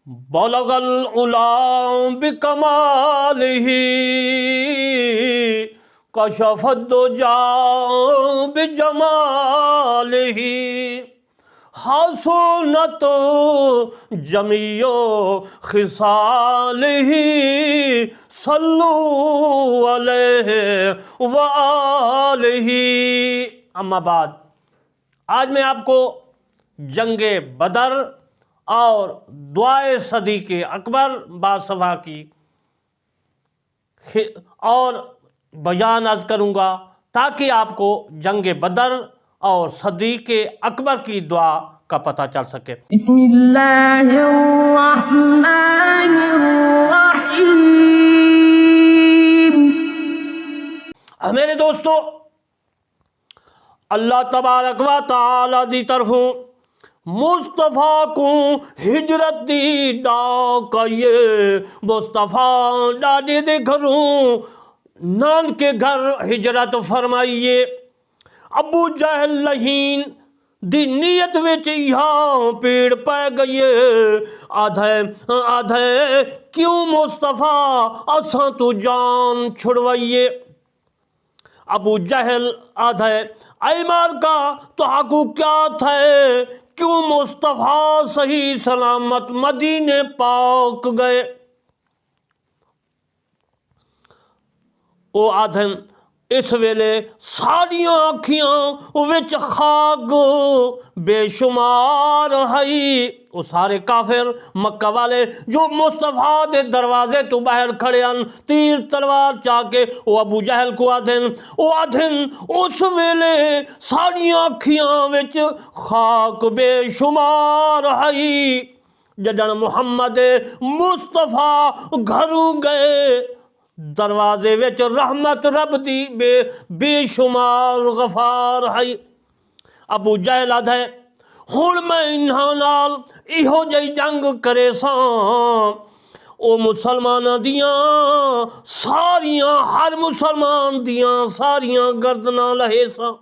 بلغ العلا بکمالہ کشف الدجا بجمالہ حسنت جمیع خصالہ صلو علیہ وآلہ۔ اما بعد، آج میں آپ کو جنگ بدر اور دعائے صدیق اکبر باصفا کی اور بیان عرض کروں گا تاکہ آپ کو جنگ بدر اور صدیق اکبر کی دعا کا پتہ چل سکے۔ بسم اللہ الرحمن الرحیم۔ میرے دوستو، اللہ تبارک و تعالی دی طرفوں مصطفیٰ کو ہجرت دی ڈاکیے، مصطفیٰ ڈاڈے دے گھروں نان کے گھر ہجرت فرمائیے۔ ابو جہل لہین دی نیت وچ یہاں پیڑ پہ گئیے، آدھے کیوں مصطفیٰ اساں تو جان چھڑوائیے۔ ابو جہل آدھے ایمار کا تو حقو کیا تھے، کیوں مصطفیٰ صحیح سلامت مدینے پاک گئے۔ او آدھن اس ویلے ساڑیاں آنکھیاں وچ خاک بے شمار ہئی۔ وہ سارے کافر مکہ والے جو مصطفیٰ دے دروازے تو باہر کھڑے ان تیر تلوار چاہ کے وہ ابو جہل کو آدھن اس ویلے ساڑیاں آنکھیاں وچ خاک بے شمار ہئی، جدن محمد مصطفیٰ گھروں گئے دروازے وچ رحمت رب دی بے شمار غفار ہے۔ ابو جہل آدھے ہن میں انہاں نال ایہو جئی جنگ کرے ساں، او مسلماناں دیاں ساریاں، ہر مسلمان دیاں ساریاں گردناں لہے ساں،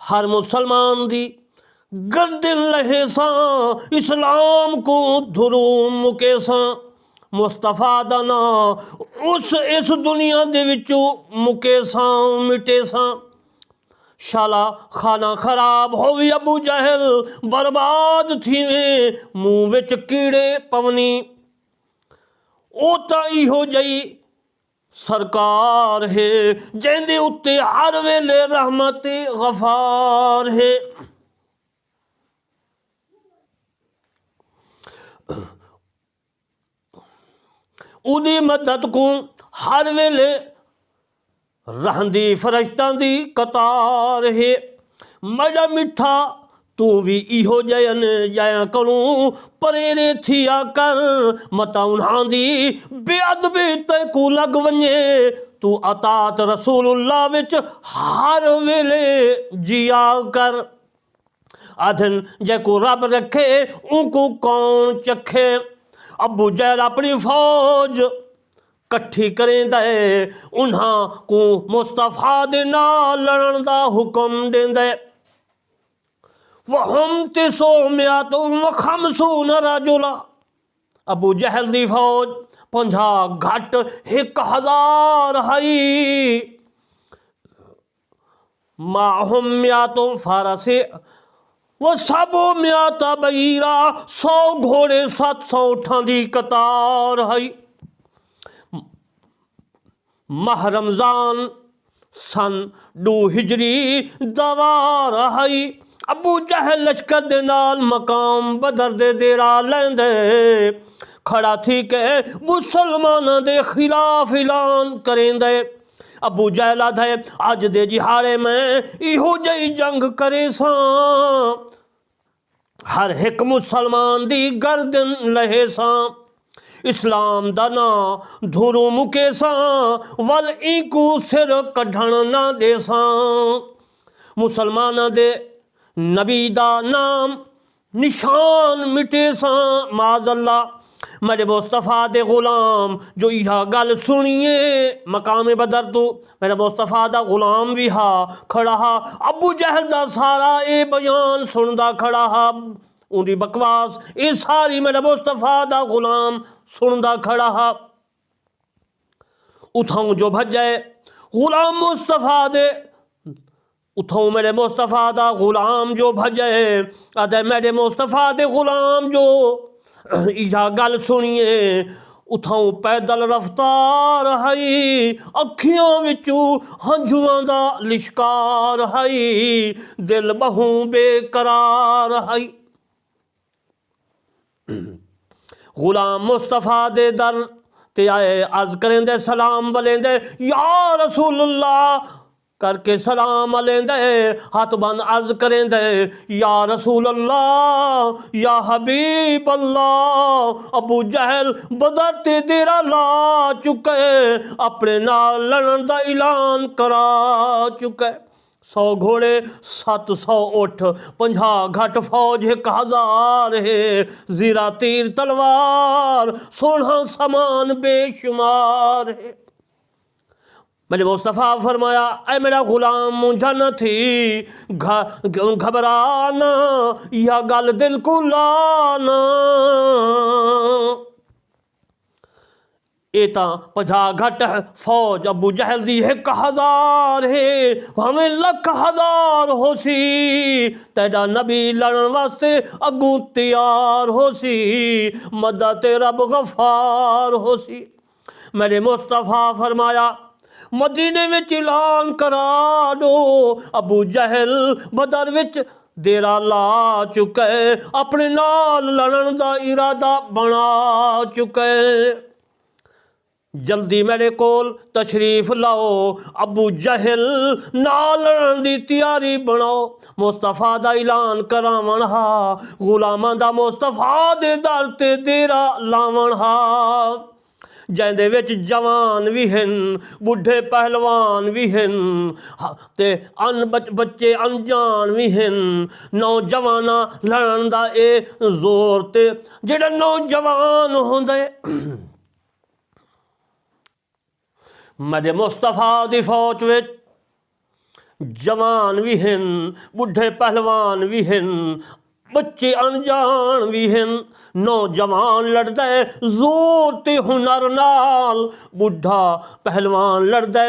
ہر مسلمان دی گردن لہے ساں، اسلام کو دھروم مکے ساں، مصطفیٰ دا نام اس دنیا دے وچوں مکے ساں مٹے ساں۔ شالا خانہ خراب ہوئی ابو جہل برباد تھیویں، منہ وچ کیڑے پونی۔ او تا ایہو جئی سرکار ہے جیندے اتے ہر ویلے رحمت غفار ہے۔ اودی مدد کو ہر ویلے رہندی فرشتاں دی قطار ہے۔ مڑا مٹھا تو بھی ایہو جیان جایا کروں، پریرے تھیا کر متا انہاں دی بے ادبی تے کو لگ ونجے، تو اطاعت رسول اللہ وچ ہر ویلے جیا کر۔ آدھن جے کو رب رکھے ان کو کون چکھے۔ ابو جہل اپنی فوج کٹھی کریں دے، انہاں کو مصطفیٰ دے نال لڑن دا حکم دیں دے۔ وَهُمْ تِسْعُمِائَةٌ وَخَمْسُونَ رَجُلًا، ابو جہل دی فوج 50 گھٹ 1000 ہئی۔ مَعَهُمْ مِائَةُ فَارَسٍ وَسَبْعُمِائَةَ بَعِيرٍ، 100 گھوڑے 700 اونٹاں دی قطار ہئی۔ ماہ رمضان سن 2 ہجری دوار ہئی۔ ابو جہل لشکر دے نال مقام بدر دے دیرا لیندے کھڑا تھی کہ مسلماناں دے خلاف اعلان کریں دے۔ ابو جہل آدھے اج دے جہاڑے میں ایہو جئی جنگ کرے ساں، ہر ایک مسلمان دی گردن لہے ساں، اسلام دا نام دھروں مکے ساں، ول این کو سر کڈھن نہ دے ساں۔ مسلماناں دے نبی دا نام نشان مٹے ساں، معاذ اللہ۔ میرے مصطفیٰ دے غلام جو یہ گل سنیے مقام بدر تو، میرے مصطفیٰ دا غلام بھی ہا کھڑا ہا، ابو جہل دا سارا اے بیان سندا کھڑا ہا۔ ان دی بکواس یہ ساری میرے مصطفیٰ دا غلام سندا کھڑا ہا اتھاؤں جو بھجے غلام مصطفیٰ دے اتھاؤں میرے مصطفیٰ دا غلام جو بھجے آدھے میرے مصطفیٰ دے غلام جو یا گل سنیے اتھاؤں پیدل رفتار ہائی اکھیاں وچوں ہنجواں دا لشکار ہائی دل بہوں بے قرار ہائی غلام مصطفیٰ دے در تے آئے عرض کریں دے سلام ولیں دے یا رسول اللہ کر کے سلام لیں دے ہاتھ بند عرض کریں دے یا رسول اللہ یا حبیب اللہ ابو جہل بدر تے دیرا لا چکے اپنے نال لڑن دا اعلان کرا چکے 100 گھوڑے 700 اٹھ 50 گھٹ فوج 1000 ہے زیرہ تیر تلوار سونا سامان بے شمار ہے میرے مصطفیٰ فرمایا اے میرا غلام مجھا نہ تھی گھبرانا یا گل دل کو لانا ایتا 50 گھٹ فوج ابو جہل دی 1000 ہے ہمیں 1,00,000 ہو سی تیرا نبی لڑن واسطے اگوں تیار ہو سی مدد رب غفار ہو سی میرے مصطفیٰ فرمایا مدینے وچ اعلان کرا دو ابو جہل بدر وچ دیرا لا چکے اپنے نال لڑن دا ارادہ بنا چکے جلدی میرے کول تشریف لاؤ ابو جہل نال لڑن دی تیاری بناؤ مصطفیٰ دا اعلان کراون ہا غلاماں دا مصطفیٰ دے در تے دیرا لاون ہا جیندے وچ جوان بھی ہن بڈھے پہلوان بھی ہن تے بچے انجان بھی ہن نوجواناں لڑن دا اے زور تے جڑا نوجوان ہوندے میرے مصطفیٰ دی فوج وچ جوان بھی ہن بڈھے پہلوان بھی ہن بچے انجان بھی ہیں نوجوان لڑدے زور تے ہنر نال بڈھا پہلوان لڑدے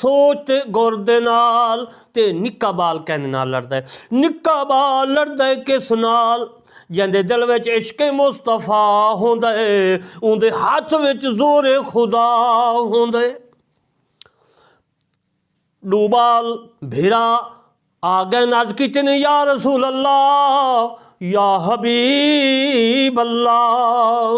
سوچ تے گردے نال تے نکا بال کہنے نال لڑدے نکا بال لڑدے کس نال جیندے دل وچ عشق مصطفیٰ ہوندے اوندے ہاتھ وچ زور خدا ہوندے ڈوبال بھیرا آگے ناز کتنے یا رسول اللہ یا حبیب اللہ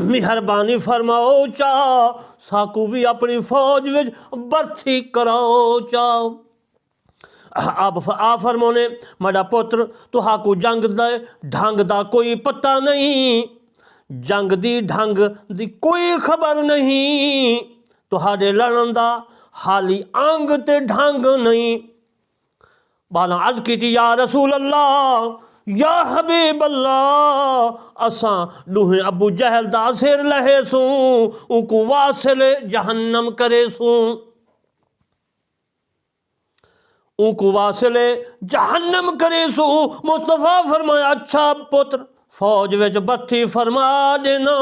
مہربانی فرماؤ چاہ ساکو بھی اپنی فوج وچ برتھی کراؤ چاہ آپ فرمونے مڈا پتر تو ہاکو جنگ دے ڈھنگ دا کوئی پتہ نہیں جنگ دی ڈھنگ دی کوئی خبر نہیں تہاڈے لڑن دا حالی آنگ تے ڈھنگ نہیں بالا عرض کی تھی یا رسول اللہ یا حبیب اللہ اساں ڈوہیں ابو جہل دا سر لہے سوں ان کو واصل جہنم کرے سوں ان کو واصل جہنم کرے سوں مصطفیٰ فرمایا اچھا پتر فوج وچ بتھی فرما دینا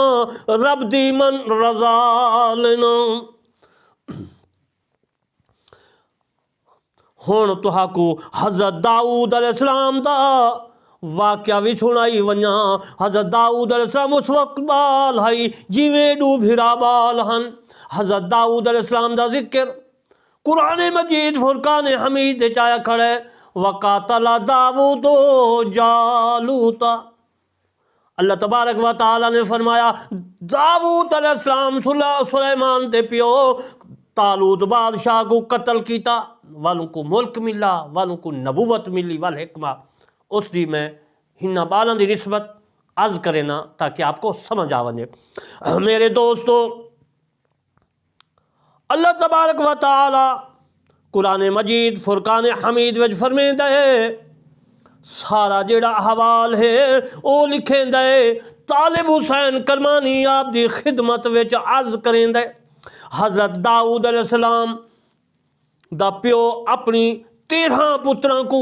رب دی من رضا لینا ہون تہاکو حضرت داؤد علیہ السلام دا واقعہ بھی سنائی ونیا حضرت داؤد علیہ السلام اس وقت بال ہائی جیویں ڈو بھرا بال ہن حضرت داؤد علیہ السلام دا ذکر قرآن مجید فرقان حمید چایا کھڑے وقاتل داؤد جالوتا اللہ تبارک و تعالی نے فرمایا داؤد علیہ السلام سلیمان دے پیو طالوت بادشاہ کو قتل کیتا والوں کو ملک ملا والوں کو نبوت ملی والحکمہ اس دی میں ہنہ بالاں دی نسبت عرض کرے نا تاکہ آپ کو سمجھ آونے میرے دوستو اللہ تبارک و تعالی قرآن مجید فرقان حمید وچ فرمین دے سارا جیڑا احوال ہے او لکھیں دے طالب حسین کرمانی آپ دی خدمت وچ عرض کریں دے حضرت داؤد علیہ السلام دا پیو اپنی 13 پتراں کو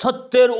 70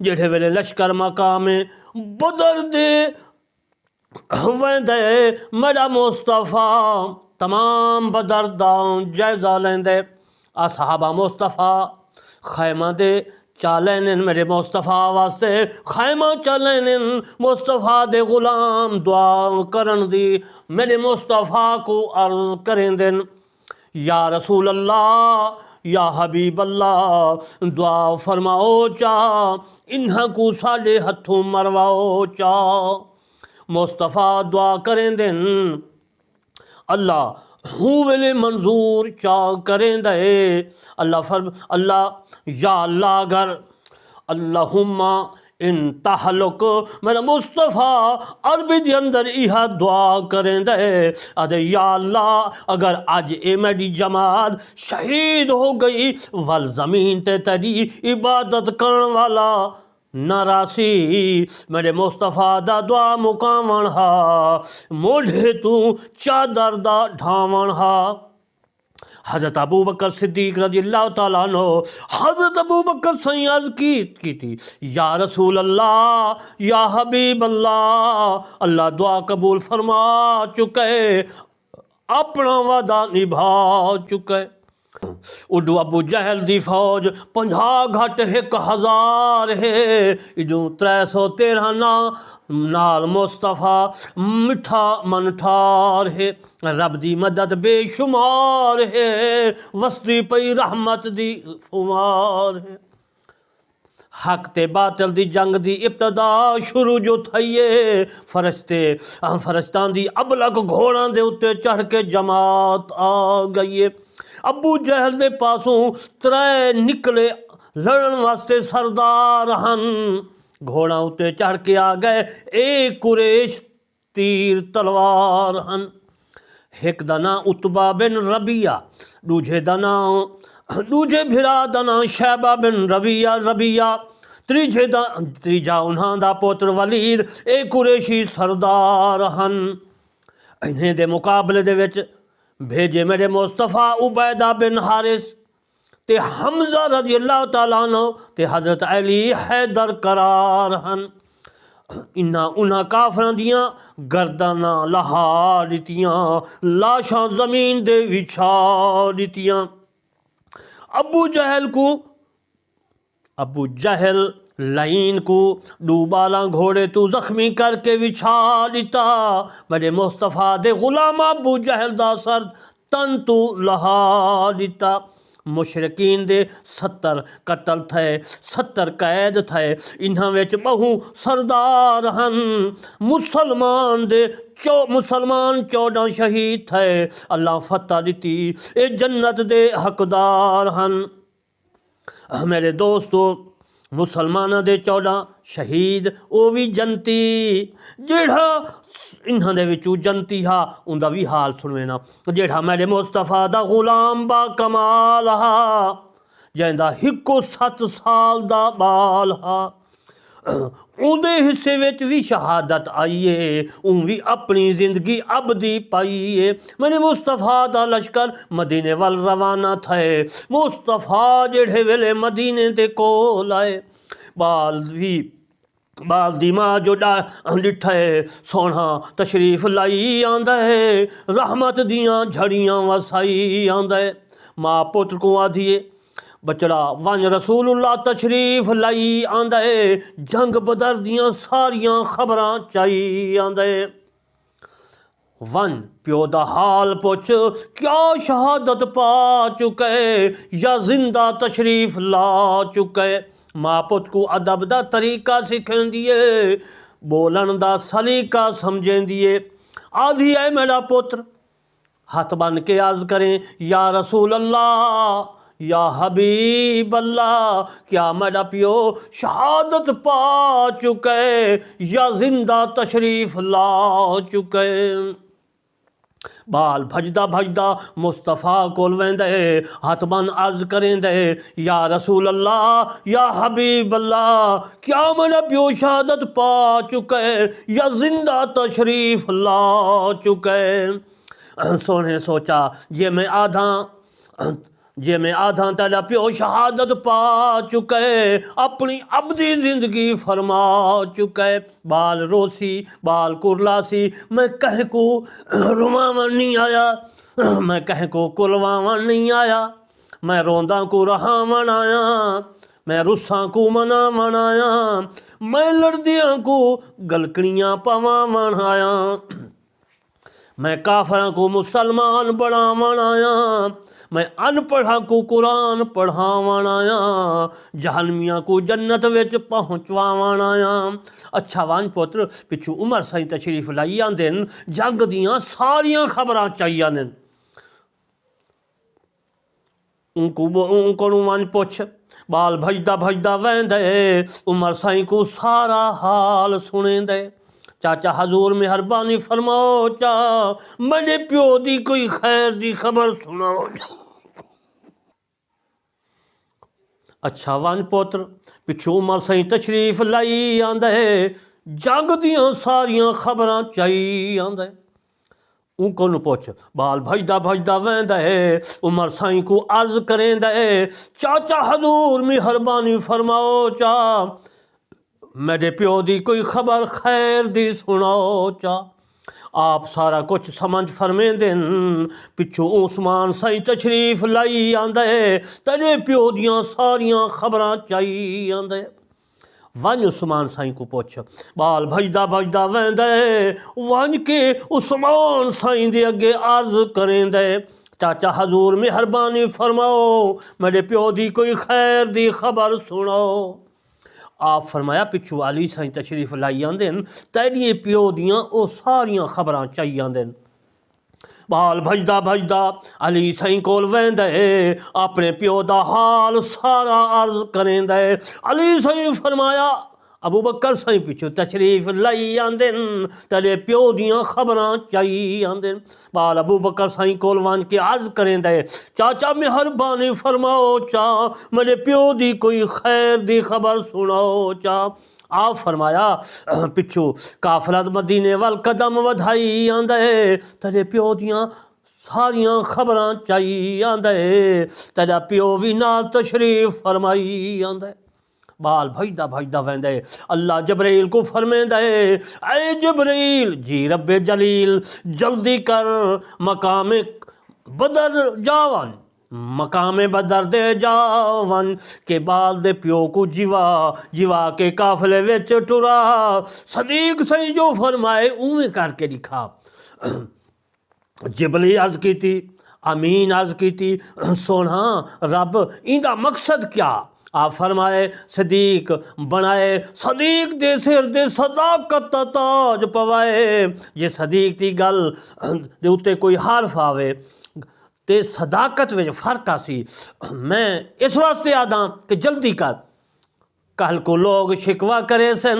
جڑے ویلے لشکر مقام بدر دے ویندے میرا مصطفیٰ تمام بدر دا جائزہ لیندے اصحابہ مصطفیٰ خیمہ دے چالینن میرے مصطفیٰ واسطے خیمہ چالینن مصطفیٰ دے غلام دعا کرن دی میرے مصطفیٰ کو عرض کریں دن یا رسول اللہ یا حبیب اللہ دعا فرماؤ چا انہاں کو ساڑے ہتھوں مرواؤ چا مصطفیٰ دعا کریں دن اللہ ہوں ویلے منظور چا کریں دے اللہ یا اللہ اگر اللہم ان تحلق میرا مصطفیٰ عربی دی اندر ایہا دعا کریں دے ادھے یا اللہ اگر آج اے میری جماعت شہید ہو گئی والزمین تے تیری عبادت کرن والا ناراسی میرے مصطفیٰ دا دعا مقامن ہا موڑے تو چادر دا ڈھاون ہا حضرت ابو بکر صدیق رضی اللہ تعالیٰ عنہ حضرت ابو بکر سے عرض کی تھی یا رسول اللہ یا حبیب اللہ اللہ دعا قبول فرما چکے اپنا وعدہ نبھا چکے اڈو ابو جہل دی فوج 50 گھٹ 1000 ہے اڈو 313 نال مصطفیٰ مٹھا من ٹھار ہے رب دی مدد بے شمار ہے وسطی پئی رحمت دی فمار ہے حق تے باطل دی جنگ دی ابتدا شروع جو تھئیے فرشتان دی ابلک گھوڑاں دے اتے چڑھ کے جماعت آ گئیے ابو جہل دے پاسوں 3 نکلے لڑن واسطے سردار ہن گھوڑاں اتے چڑھ کے آ گئے اے قریش تیر تلوار ہن ایک دا نام عتبہ بن ربیہ دوجے بھرا دا نام شیبہ بن ربیہ تریجا انہاں دا پوتر ولید اے قریشی سردار ہن انہیں دے مقابلے دے وچ بھیجے میرے مصطفیٰ عبیدہ بن حارث تے حمزہ رضی اللہ تعالیٰ عنہ تے حضرت علی حیدر قرار ہن انہاں کافراں دیاں گرداناں لہا دتیاں لاشاں زمین دے وچھا دتیاں ابو جہل لعین کو ڈوبالاں گھوڑے تو زخمی کر کے وچھا دیتا میرے مصطفیٰ دے غلام ابو جہل دا سر تن تو لہا دیتا مشرقین دے 70 قتل تھے 70 قید تھے انہاں وچ بہو سردار ہن مسلمان 14 شہید تھے اللہ فتح دیتی اے جنت دے حقدار ہن میرے دوستو مسلمانہ دے 14 شہید او بھی جنتی جیڑا انہاں دے وچوں جنتی ہا ان دا بھی حال سنوینا جیڑا میرے مصطفیٰ دا غلام با کمال ہا جیندا 7 سال دا بال ہا اون دے حصے وچ بھی شہادت آئیے اون بھی اپنی زندگی ابدی پائیے میرے مصطفیٰ دا لشکر مدینے وال روانہ تھے مصطفیٰ جڑے ویلے مدینے دے کول آئے بال دی ماں جو ڈٹھے سونا تشریف لائی آندے رحمت دیاں جھڑیاں وسائی آندے ماں پتر کو آدھیے بچڑا ون رسول اللہ تشریف لائی آندے جنگ بدر دیاں ساریاں خبراں چائی آندے ون پیو دا حال پوچھ کیا شہادت پا چکے یا زندہ تشریف لا چکے ماں پت کو ادب دا طریقہ سکھیں دیے بولن دا سلیقہ سمجھیں دیے آدھی اے میرا پتر ہاتھ بن کے عرض کریں یا رسول اللہ یا حبیب اللہ کیا میرا پیو شہادت پا چکے یا زندہ تشریف لا چکے بال بھجدا مصطفیٰ کول ویندے ہاتھ بن عرض کریں دے یا رسول اللہ یا حبیب اللہ کیا میرا پیو شہادت پا چکے یا زندہ تشریف لا چکے سونے سوچا یہ میں آدھا جے میں آدھا تیرا پیو شہادت پا چکے اپنی ابدی زندگی فرما چکے بال روسی بال کرلاسی میں کہیں کو رواون نہیں آیا میں کہیں کو کلواون نہیں آیا میں رونداں کو رہاون آیا میں رساں کو مناون آیا میں لڑدیاں کو گلکڑیاں پواون آیا میں کافراں کو مسلمان بناون آیا میں ان پڑھا کو قرآن پڑھاون آیا جہنمیاں کو جنت وچ پہنچواون آیا اچھا وان پتر پچھو عمر سائیں تشریف لائی آندن جنگ دیاں ساریاں خبراں چاہیے آندن ان کو وان پوچھ بال بھجدا ویندے عمر سائیں کو سارا حال سنے دے چاچا حضور مہربانی فرماؤ چا میرے پیو دی کوئی خیر دی خبر سناؤ اچھا وان پوتر پچھو عمر سائیں تشریف لائی آندے جنگ دیاں ساریاں خبراں چاہی آندے ان کو پوچھ بال بھجدا ویندے عمر سائیں کو عرض کریں دے چاچا حضور مہربانی فرماؤ چا میرے پیو دی کوئی خبر خیر دی سناؤ چا آپ سارا کچھ سمجھ فرمیں دن پچھو عثمان سائیں تشریف لائی آندے تیرے پیو دیاں ساریاں خبراں چاہی آندے ون عثمان سائیں کو پوچھ بال بھجدا ویندے ون کے عثمان سائیں دے اگے عرض کریں دے چاچا حضور مہربانی فرماؤ میرے پیو دی کوئی خیر دی خبر سناؤ آپ فرمایا پچھو علی سائیں تشریف لائی آندن تیری پیو دیاں او ساریاں خبراں چاہی آندن بال بھجدا علی سائیں کول ویندے اپنے پیو دا حال سارا عرض کریں دے علی سائیں فرمایا ابو بکر سائیں پچھو تشریف لائی آندن تیرے پیو دیاں خبراں چاہی آندن بال ابو بکر سائیں کول وان کے عرض کریں دے چاچا مہربانی فرماؤ چا میرے پیو دی کوئی خیر دی خبر سناؤ چا آپ فرمایا پچھو کافرہ مدینے وال قدم ودھائی آندے تیرے پیو دیاں ساریاں خبراں چاہی آندے تیرا پیو بھی نال تشریف فرمائی آندے بال بھجدا ویندے اللہ جبرائیل کو فرمیں دے اے جبرائیل جی رب جلیل جلدی کر مقام بدر جاون مقام بدر دے جاون کے بال دے پیو کو جیوا کے قافلے وچ ٹرا صدیق سائیں جو فرمائے اویں کر کے دکھا جبلی عرض کی تھی امین عرض کی تھی سونا رب ایندا مقصد کیا آپ فرمائے صدیق بنائے صدیق دے سر دے صداقت تا تاج پوائے یہ صدیق دی گل دے اتے کوئی حرف آوے تے صداقت وچ فرق آسی میں اس واسطے آدھاں کہ جلدی کر کل کو لوگ شکوا کرے سن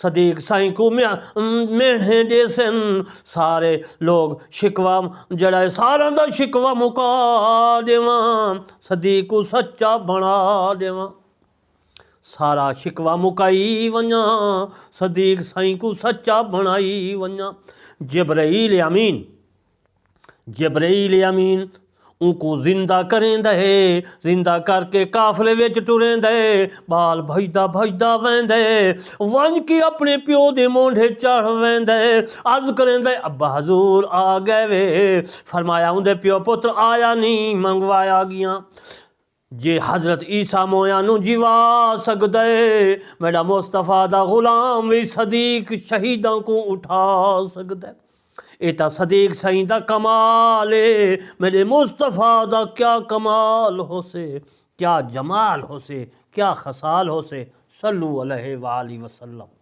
صدیق سائیں کو میڑھیں دے سن سارے لوگ شکوا جڑا ہے سارا دا شکوا مکا دیواں صدیق کو سچا بنا دیواں سارا شکوا مکائی ونجاں صدیق سائیں کو سچا بنائی ونجاں جبرائیل امین ان کو زندہ کریں دے زندہ کر کے قافلے وچ ٹریں دے بال بھجدا ویندے ون کی اپنے پیو دے مونڈے چڑھ ویندے عرض کریں دے ابا حضور آ گئے وے فرمایا اندے پیو پتر آیا نہیں منگوایا گیاں جے حضرت عیسیٰ مویاں نو جیوا سکدے میرا مصطفیٰ دا غلام وی صدیق شہیداں کو اٹھا سکدے ایتا صدیق سائیں دا کمال ہے میرے مصطفیٰ دا کیا کمال ہو سے کیا جمال ہو سے کیا خصال ہو سے صلو علیہ وآلہ وسلم